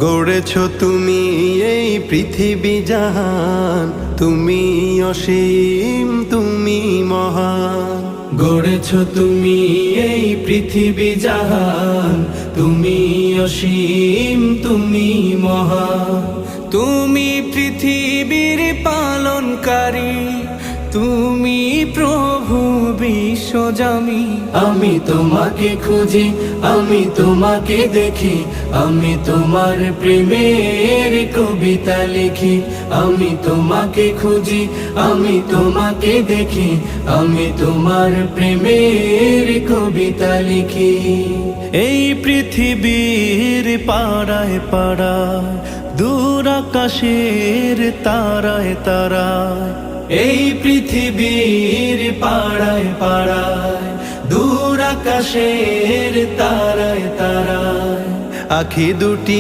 গড়েছ তুমি এই পৃথিবী জাহান, তুমি অসীম তুমি মহান। গড়েছ তুমি এই পৃথিবী জাহান, তুমি অসীম তুমি মহান। তুমি পৃথিবীর পালনকারী, তুমি প্রভু বিশ্বজামি। আমি তোমাকে খুঁজি, আমি তোমাকে দেখি, আমি তোমার প্রেমের কবিতা লিখি। আমি তোমাকে খুঁজি, আমি তোমাকে দেখি, আমি তোমার প্রেমের কবিতা লিখি। এই পৃথিবীর পাড়ায় পাড়ায়, দূর আকাশের তারায় তারায়, এই পৃথিবীর পাড়ায় পাড়ায়, দূর আকাশের তারায় তারায়, আখি দুটি